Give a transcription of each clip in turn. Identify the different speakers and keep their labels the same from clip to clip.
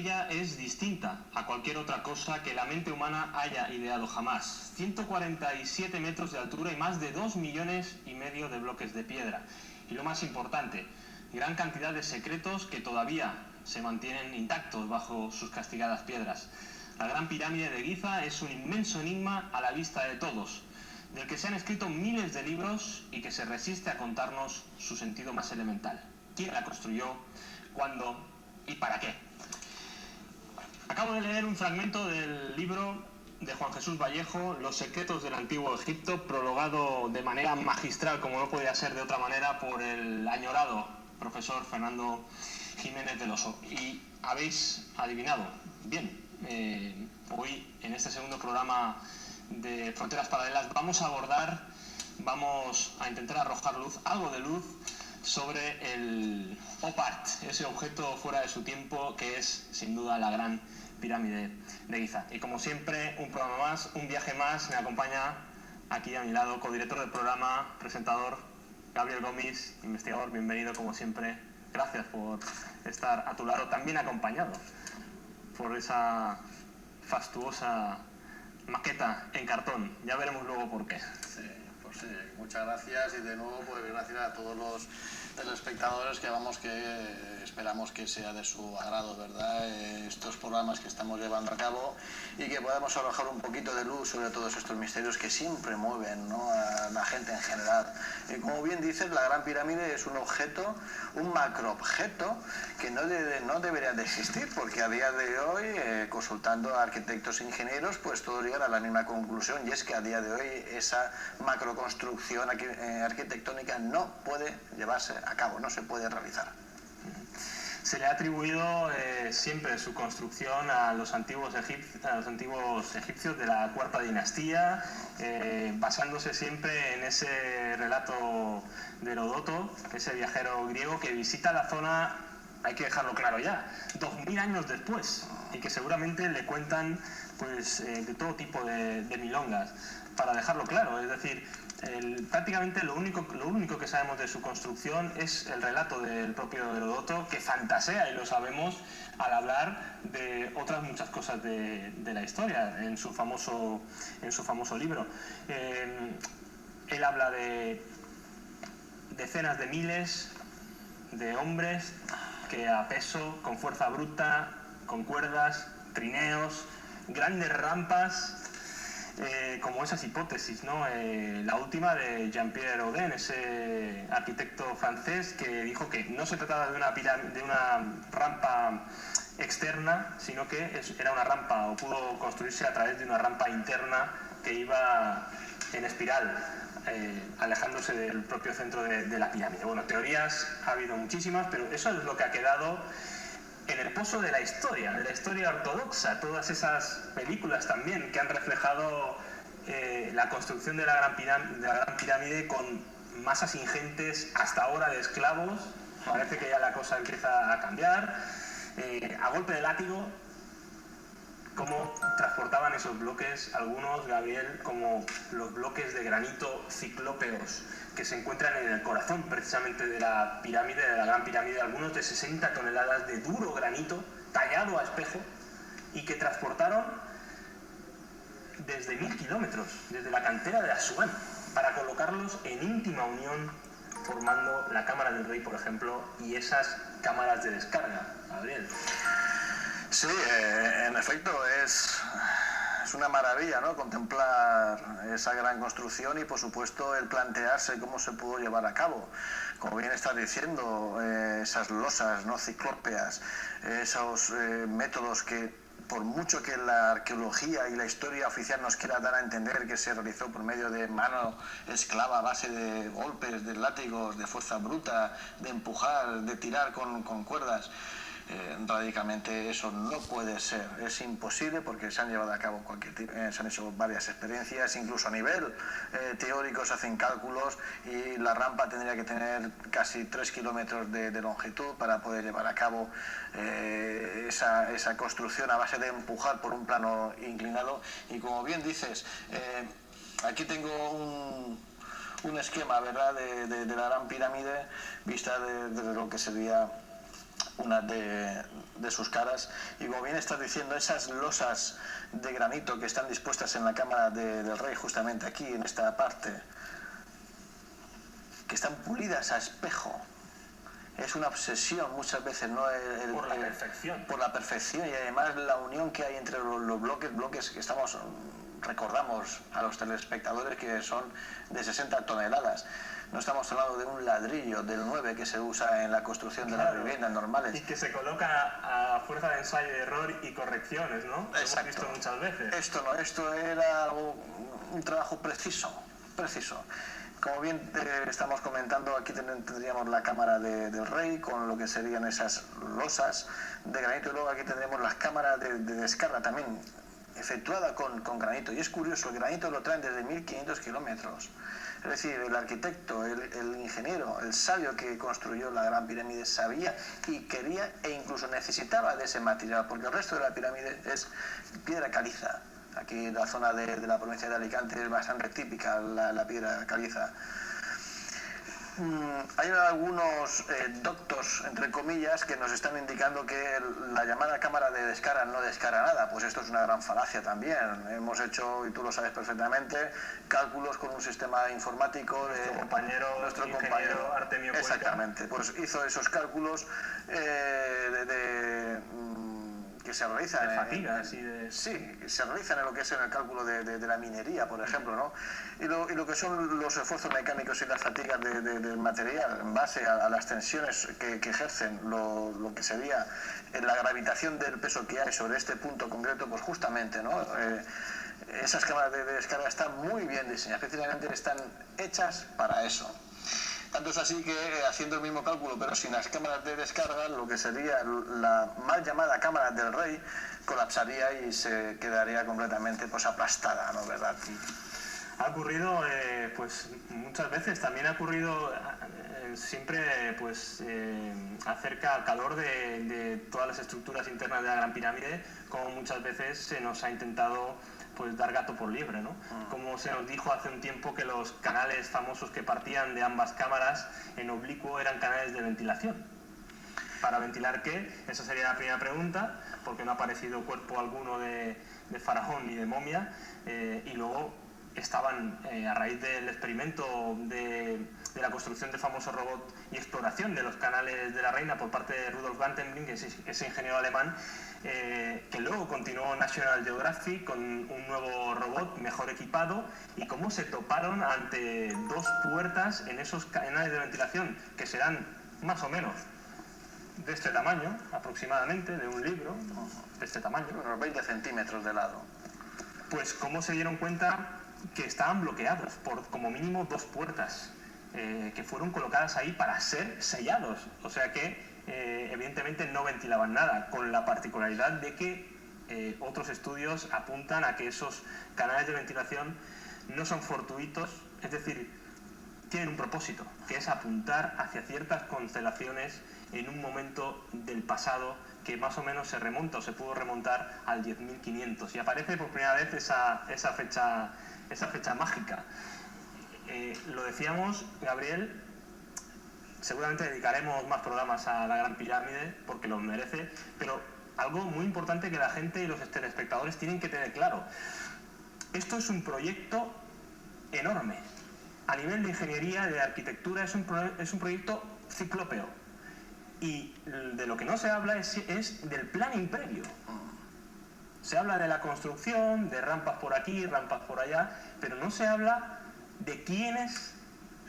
Speaker 1: ella es distinta a cualquier otra cosa que la mente humana haya ideado jamás. 147 metros de altura y más de 2,5 millones de bloques de piedra. Y lo más importante, gran cantidad de secretos que todavía se mantienen intactos bajo sus castigadas piedras. La Gran Pirámide de Giza es un inmenso enigma a la vista de todos, del que se han escrito miles de libros y que se resiste a contarnos su sentido más elemental. ¿Quién la construyó? ¿Cuándo? ¿Y para qué? Acabo de leer un fragmento del libro de Juan Jesús Vallejo, Los secretos del Antiguo Egipto, prologado de manera magistral, como no podía ser de otra manera, por el añorado profesor Fernando Jiménez del Oso. Y habéis adivinado. Bien, hoy en este segundo programa de Fronteras Paralelas vamos a intentar arrojar luz, algo de luz, sobre el Op-Art, ese objeto fuera de su tiempo que es sin duda la Gran Pirámide de Giza. Y como siempre, un programa más, un viaje más, me acompaña aquí a mi lado, codirector del programa, presentador, Gabriel Gómez, investigador, bienvenido como siempre. Gracias por estar a tu lado, también acompañado por esa fastuosa maqueta en cartón. Ya veremos luego por qué.
Speaker 2: Sí, pues sí, muchas gracias y de nuevo pues gracias a todos los telespectadores que esperamos que sea de su agrado, ¿verdad? Estos programas que estamos llevando a cabo y que podamos arrojar un poquito de luz sobre todos estos misterios que siempre mueven, ¿no?, a la gente en general. Como bien dices, la Gran Pirámide es un objeto, un macroobjeto que no debería de existir, porque a día de hoy, consultando a arquitectos e ingenieros, pues todos llegan a la misma conclusión, y es que a día de hoy esa macroconstrucción arquitectónica no puede llevarse a cabo, no se puede realizar.
Speaker 1: Se le ha atribuido siempre su construcción a los antiguos egipcios de la cuarta dinastía, basándose siempre en ese relato de Heródoto, ese viajero griego que visita la zona, hay que dejarlo claro ya, 2000 años después, y que seguramente le cuentan pues, de todo tipo de milongas. Para dejarlo claro, es decir, prácticamente lo único que sabemos de su construcción es el relato del propio Heródoto, que fantasea, y lo sabemos, al hablar de otras muchas cosas de la historia en su famoso libro. Él habla de decenas de miles de hombres que a peso, con fuerza bruta, con cuerdas, trineos, grandes rampas, como esas hipótesis, ¿no? La última de Jean-Pierre Houdin, ese arquitecto francés que dijo que no se trataba de una rampa externa, sino que era una rampa, o pudo construirse a través de una rampa interna que iba en espiral, alejándose del propio centro de la pirámide. Bueno, teorías ha habido muchísimas, pero eso es lo que ha quedado en el pozo de la historia ortodoxa, todas esas películas también que han reflejado la construcción de la Gran Pirámide con masas ingentes hasta ahora de esclavos. Parece que ya la cosa empieza a cambiar, a golpe de látigo, cómo transportaban esos bloques, algunos, Gabriel, como los bloques de granito ciclópeos que se encuentran en el corazón precisamente de la pirámide, de la Gran Pirámide, algunos de 60 toneladas de duro granito tallado a espejo, y que transportaron desde 1000 kilómetros, desde la cantera de Asuán, para colocarlos en íntima unión, formando la Cámara del Rey, por ejemplo, y esas cámaras de descarga. Gabriel.
Speaker 2: Sí, en efecto, es una maravilla, ¿no?, contemplar esa gran construcción y, por supuesto, el plantearse cómo se pudo llevar a cabo. Como bien estás diciendo, esas losas, ¿no?, ciclópeas, esos métodos que, por mucho que la arqueología y la historia oficial nos quiera dar a entender que se realizó por medio de mano esclava a base de golpes, de látigos, de fuerza bruta, de empujar, de tirar con cuerdas, radicalmente eso no puede ser, es imposible, porque se han llevado a cabo se han hecho varias experiencias, incluso a nivel teórico se hacen cálculos, y la rampa tendría que tener casi 3 kilómetros de longitud para poder llevar a cabo esa construcción a base de empujar por un plano inclinado. Y como bien dices, aquí tengo un esquema, ¿verdad?, de la Gran Pirámide vista de lo que sería una de sus caras, y como bien estás diciendo, esas losas de granito que están dispuestas en la cámara del rey, justamente aquí en esta parte, que están pulidas a espejo, es una obsesión muchas veces, ¿no?
Speaker 1: Por la perfección.
Speaker 2: Por la perfección, y además la unión que hay entre los bloques que estamos, recordamos a los telespectadores que son de 60 toneladas. No estamos hablando de un ladrillo del 9 que se usa en la construcción de las viviendas normales.
Speaker 1: Y que se coloca a fuerza de ensayo, error y correcciones, ¿no? Lo hemos visto muchas veces.
Speaker 2: Esto era un trabajo preciso. Como bien estamos comentando, aquí tendríamos la cámara del rey con lo que serían esas losas de granito, y luego aquí tendremos las cámaras de descarga también efectuada con granito. Y es curioso, el granito lo traen desde 1500 kilómetros. Es decir, el arquitecto, el ingeniero, el sabio que construyó la Gran Pirámide sabía y quería e incluso necesitaba de ese material, porque el resto de la pirámide es piedra caliza. Aquí en la zona de la provincia de Alicante es bastante típica la piedra caliza. Hay algunos doctos, entre comillas, que nos están indicando que la llamada cámara de descarga no descarga nada. Pues esto es una gran falacia también. Hemos hecho, y tú lo sabes perfectamente, cálculos con un sistema informático de
Speaker 1: nuestro compañero Artemio Cuenca.
Speaker 2: Exactamente, pues hizo esos cálculos que se realizan
Speaker 1: de fatigas
Speaker 2: sí, se realizan en lo que es en el cálculo de la minería, por ejemplo, ¿no? Y lo que son los esfuerzos mecánicos y las fatigas del material en base a las tensiones que ejercen lo que sería la gravitación del peso que hay sobre este punto concreto, pues justamente, ¿no? Esas cámaras de descarga están muy bien diseñadas, precisamente están hechas para eso. Tanto es así que, haciendo el mismo cálculo, pero sin las cámaras de descarga, lo que sería la mal llamada cámara del rey colapsaría y se quedaría completamente pues aplastada, ¿no? ¿Verdad?
Speaker 1: Ha ocurrido pues muchas veces, también ha ocurrido siempre pues acerca al calor de todas las estructuras internas de la Gran Pirámide, como muchas veces se nos ha intentado pues dar gato por liebre, ¿no? Como se nos dijo hace un tiempo que los canales famosos que partían de ambas cámaras en oblicuo eran canales de ventilación. ¿Para ventilar qué? Esa sería la primera pregunta, porque no ha aparecido cuerpo alguno de faraón ni de momia, y luego estaban, a raíz del experimento de la construcción del famoso robot y exploración de los canales de la reina por parte de Rudolf Gantenbrink, ese ingeniero alemán, que luego continuó National Geographic con un nuevo robot mejor equipado, y cómo se toparon ante dos puertas en esos canales de ventilación que serán más o menos de este tamaño, aproximadamente, de un libro, de este tamaño.
Speaker 2: Unos 20 centímetros de lado.
Speaker 1: Pues cómo se dieron cuenta que estaban bloqueados por como mínimo dos puertas que fueron colocadas ahí para ser sellados, o sea que evidentemente no ventilaban nada, con la particularidad de que otros estudios apuntan a que esos canales de ventilación no son fortuitos, es decir, tienen un propósito, que es apuntar hacia ciertas constelaciones en un momento del pasado que más o menos se remonta o se pudo remontar al 10.500, y aparece por primera vez esa fecha mágica. Lo decíamos, Gabriel, seguramente dedicaremos más programas a la Gran Pirámide porque lo merece, pero algo muy importante que la gente y los telespectadores tienen que tener claro: esto es un proyecto enorme. A nivel de ingeniería, de arquitectura, es un proyecto ciclópeo. Y de lo que no se habla es del planning previo. Se habla de la construcción, de rampas por aquí, rampas por allá, pero no se habla de quiénes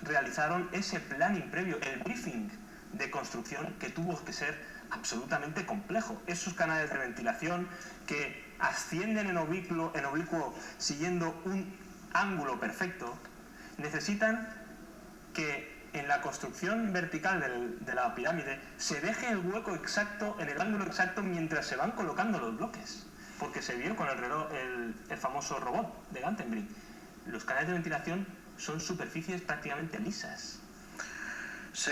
Speaker 1: realizaron ese planning previo, el briefing de construcción que tuvo que ser absolutamente complejo. Esos canales de ventilación que ascienden en oblicuo siguiendo un ángulo perfecto, necesitan que en la construcción vertical de la pirámide se deje el hueco exacto, en el ángulo exacto, mientras se van colocando los bloques. Porque se vio con el famoso robot de Gantenbrink. Los canales de ventilación son superficies prácticamente lisas.
Speaker 2: Sí,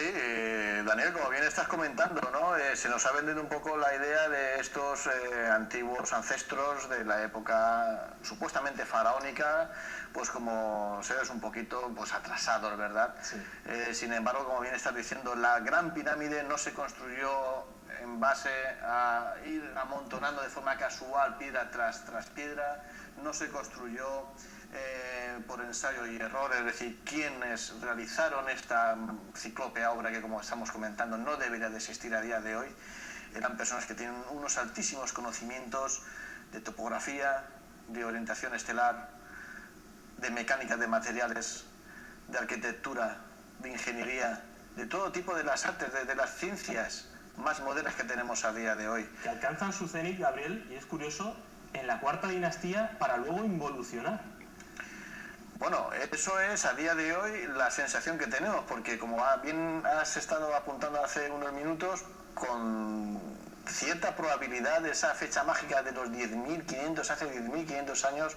Speaker 2: Daniel, como bien estás comentando, ¿no? Se nos ha vendido un poco la idea de estos antiguos ancestros de la época supuestamente faraónica, pues como seres un poquito pues atrasados, ¿verdad?
Speaker 1: Sí.
Speaker 2: Sin embargo, como bien estás diciendo, la Gran Pirámide no se construyó en base a ir amontonando de forma casual piedra tras piedra, no se construyó por ensayo y error, es decir, quienes realizaron esta ciclópea obra que, como estamos comentando, no debería de existir a día de hoy, eran personas que tienen unos altísimos conocimientos de topografía, de orientación estelar, de mecánica de materiales, de arquitectura, de ingeniería, de todo tipo de las artes, de las ciencias más modernas que tenemos a día de hoy.
Speaker 1: Que alcanzan su cenit, Gabriel, y es curioso, en la cuarta dinastía para luego involucionar.
Speaker 2: Bueno, eso es a día de hoy la sensación que tenemos, porque como bien has estado apuntando hace unos minutos, con cierta probabilidad esa fecha mágica de los 10.500, hace 10.500 años,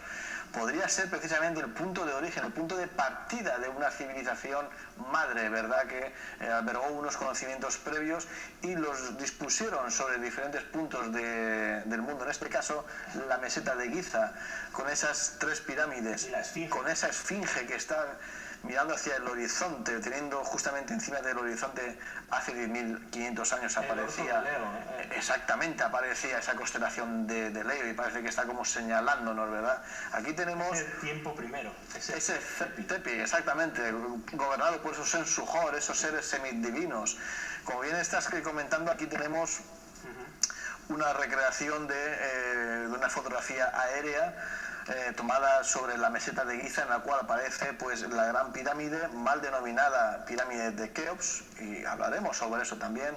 Speaker 2: podría ser precisamente el punto de origen, el punto de partida de una civilización madre, ¿verdad?, que albergó unos conocimientos previos y los dispusieron sobre diferentes puntos del mundo. En este caso, la meseta de Giza, con esas 3 pirámides, con esa esfinge que está mirando hacia el horizonte, teniendo justamente encima del horizonte, hace 10.500 años aparecía, exactamente, aparecía esa constelación de Leo, y parece que está como señalándonos, ¿verdad? Aquí tenemos
Speaker 1: el tiempo primero,
Speaker 2: ese Tepi, exactamente, gobernado por esos Sensujor, esos seres semidivinos. Como bien estás comentando, aquí tenemos una recreación de una fotografía aérea tomada sobre la meseta de Giza, en la cual aparece pues la gran pirámide, mal denominada pirámide de Keops, y hablaremos sobre eso también.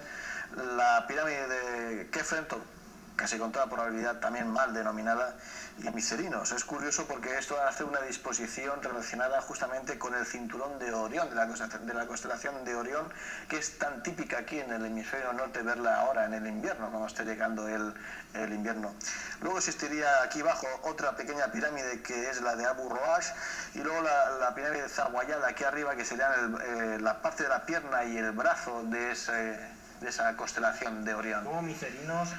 Speaker 2: La pirámide de Kefren, casi con toda probabilidad también mal denominada, y Micerinos. Es curioso porque esto hace una disposición relacionada justamente con el cinturón de Orión, de la constelación de Orión, que es tan típica aquí en el hemisferio norte verla ahora en el invierno, cuando esté llegando el invierno. Luego existiría aquí abajo otra pequeña pirámide, que es la de Abu Roash, y luego la pirámide de Zahuayada aquí arriba, que sería la parte de la pierna y el brazo de esa constelación de Orión.
Speaker 1: Como Micerinos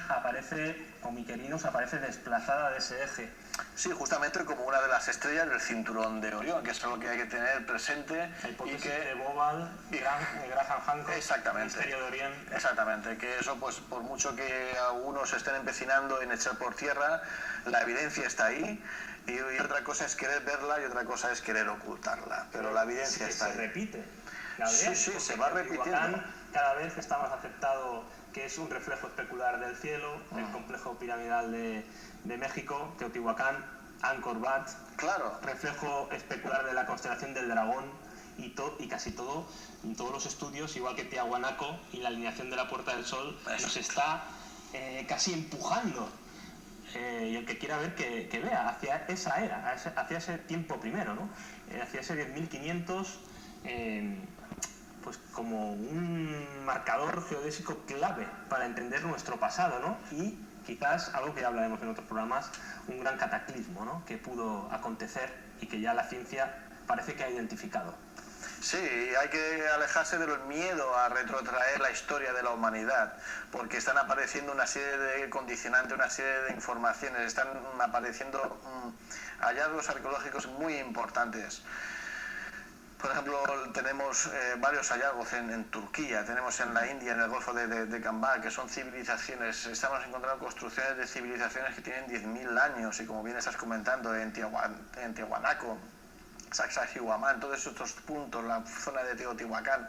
Speaker 1: aparece desplazada de ese eje.
Speaker 2: Sí, justamente como una de las estrellas del cinturón de Orión, que es algo que hay que tener presente.
Speaker 1: La hipótesis de Bobal, Graham Hancock,
Speaker 2: exactamente,
Speaker 1: el misterio de Orión.
Speaker 2: Exactamente, que eso, pues por mucho que algunos estén empecinando en echar por tierra, la evidencia está ahí, y otra cosa es querer verla y otra cosa es querer ocultarla, pero la evidencia está ahí.
Speaker 1: Se repite. Gabriel,
Speaker 2: sí, se va repitiendo.
Speaker 1: Cada vez está más aceptado que es un reflejo especular del cielo, el complejo piramidal de México, Teotihuacán, Angkor Wat,
Speaker 2: claro,
Speaker 1: reflejo especular de la constelación del Dragón, y casi todo, en todos los estudios, igual que Tiahuanaco y la alineación de la Puerta del Sol, nos está casi empujando. Y el que quiera ver, que vea hacia esa era, hacia ese tiempo primero, ¿no? Hacia ese 10.500, pues como un marcador geodésico clave para entender nuestro pasado, ¿no? Y quizás, algo que ya hablaremos en otros programas, un gran cataclismo, ¿no?, que pudo acontecer y que ya la ciencia parece que ha identificado.
Speaker 2: Sí, hay que alejarse del miedo a retrotraer la historia de la humanidad, porque están apareciendo una serie de condicionantes, una serie de informaciones, están apareciendo hallazgos arqueológicos muy importantes. Por ejemplo, tenemos varios hallazgos en Turquía, tenemos en la India, en el Golfo de Cambar, que son civilizaciones. Estamos encontrando construcciones de civilizaciones que tienen 10.000 años, y como bien estás comentando, en Tiahuanaco, Sacsayhuamán, todos estos puntos, la zona de Teotihuacán,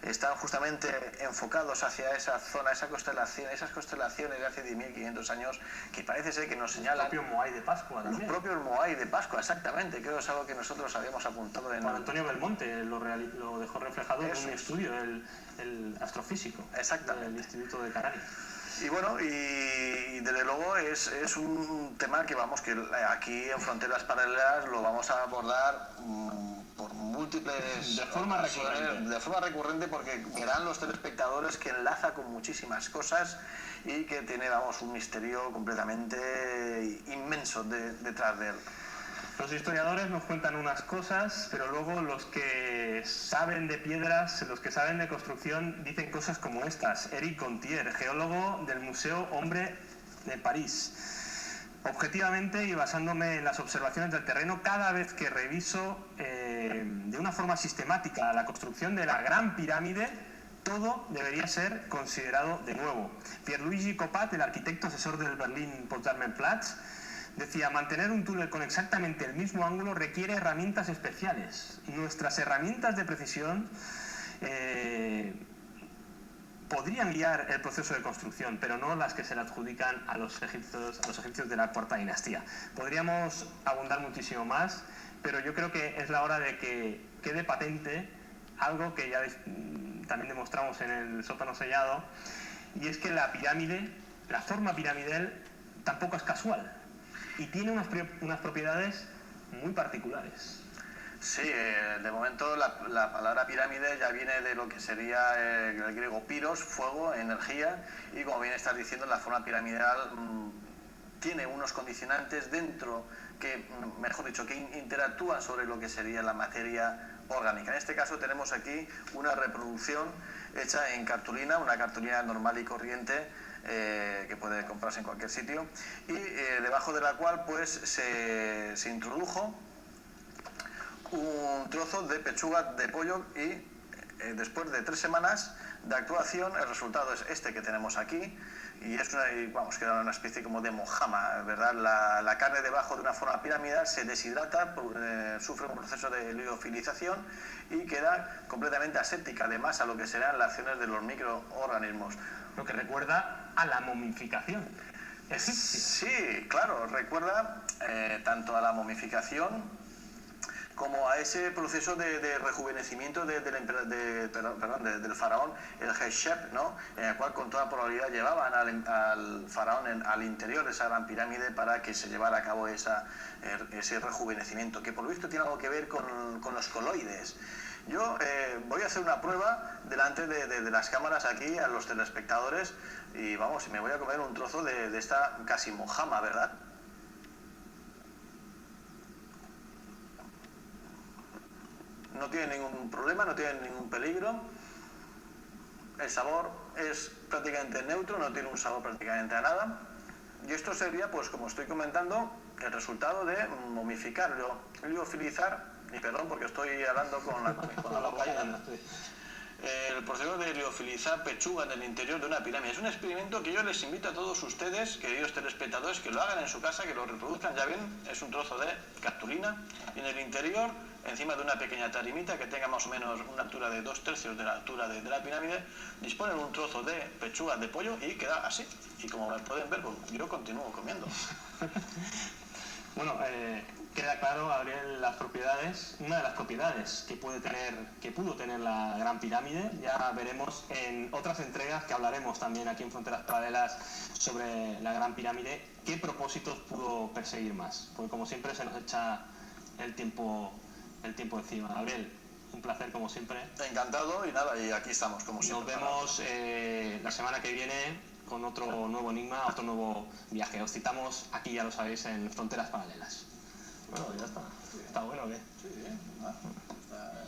Speaker 2: están justamente enfocados hacia esa zona, esas constelaciones de hace 10.500 años, que parece ser que nos señalan...
Speaker 1: Los propios Moai de Pascua también.
Speaker 2: Los propios Moai de Pascua, exactamente, creo que es algo que nosotros habíamos apuntado en...
Speaker 1: Juan Antonio Belmonte lo dejó reflejado en un estudio, el astrofísico del Instituto de Carani.
Speaker 2: Y bueno, y desde luego es un tema que aquí en Fronteras Paralelas lo vamos a abordar por múltiples...
Speaker 1: De forma recurrente.
Speaker 2: De forma recurrente, porque verán los telespectadores que enlaza con muchísimas cosas y que tiene, un misterio completamente inmenso detrás de él.
Speaker 1: Los historiadores nos cuentan unas cosas, pero luego los que saben de piedras, los que saben de construcción, dicen cosas como estas. Eric Gontier, geólogo del Museo Hombre de París. Objetivamente, y basándome en las observaciones del terreno, cada vez que reviso de una forma sistemática la construcción de la Gran Pirámide, todo debería ser considerado de nuevo. Pierluigi Copat, el arquitecto asesor del Berlin Potsdamer-Platz, decía: mantener un túnel con exactamente el mismo ángulo requiere herramientas especiales. Nuestras herramientas de precisión podrían guiar el proceso de construcción, pero no las que se le adjudican a los egipcios de la cuarta dinastía. Podríamos abundar muchísimo más, pero yo creo que es la hora de que quede patente algo que ya también demostramos en el sótano sellado, y es que la pirámide, la forma piramidal, tampoco es casual y tiene unas propiedades muy particulares.
Speaker 2: Sí, de momento la palabra pirámide ya viene de lo que sería el griego piros, fuego, energía, y como bien estás diciendo, la forma piramidal tiene unos condicionantes dentro que, mejor dicho, que interactúan sobre lo que sería la materia orgánica. En este caso tenemos aquí una reproducción hecha en cartulina, una cartulina normal y corriente, que puede comprarse en cualquier sitio, y debajo de la cual pues se introdujo un trozo de pechuga de pollo, y después de 3 semanas de actuación el resultado es este que tenemos aquí, y es queda una especie como de mojama, ¿verdad? La carne debajo de una forma piramidal se deshidrata, sufre un proceso de liofilización y queda completamente aséptica, además a lo que serán las acciones de los microorganismos.
Speaker 1: Lo que recuerda a la momificación egipcia.
Speaker 2: Sí, claro, recuerda tanto a la momificación como a ese proceso de rejuvenecimiento del faraón, el Heshep, ¿no? En el cual con toda probabilidad llevaban al faraón al interior de esa gran pirámide para que se llevara a cabo ese rejuvenecimiento, que por lo visto tiene algo que ver con los coloides. Yo voy a hacer una prueba delante de las cámaras aquí a los telespectadores, y vamos, me voy a comer un trozo de esta casi mojama, ¿verdad? No tiene ningún problema, no tiene ningún peligro. El sabor es prácticamente neutro, no tiene un sabor prácticamente a nada. Y esto sería, pues como estoy comentando, el resultado de momificar, liofilizar, y perdón porque estoy hablando con la boca llena. El proceso de liofilizar pechuga en el interior de una pirámide. Es un experimento que yo les invito a todos ustedes, queridos telespectadores, que lo hagan en su casa, que lo reproduzcan. Ya ven, es un trozo de cartulina, y en el interior, encima de una pequeña tarimita que tenga más o menos una altura de 2/3 de la altura de la pirámide, disponen un trozo de pechuga de pollo y queda así. Y como pueden ver, pues, yo continúo comiendo.
Speaker 1: Bueno, queda claro, Gabriel, las propiedades, una de las propiedades que pudo tener la Gran Pirámide. Ya veremos en otras entregas, que hablaremos también aquí en Fronteras Paralelas sobre la Gran Pirámide, qué propósitos pudo perseguir más. Porque como siempre se nos echa el tiempo encima. Gabriel, un placer como siempre.
Speaker 2: Encantado, y nada, y aquí estamos como siempre.
Speaker 1: Nos vemos la semana que viene con otro nuevo enigma, otro nuevo viaje. Os citamos aquí, ya lo sabéis, en Fronteras Paralelas.
Speaker 2: Bueno, ya está.
Speaker 1: ¿Está bueno o qué?
Speaker 2: Sí, está...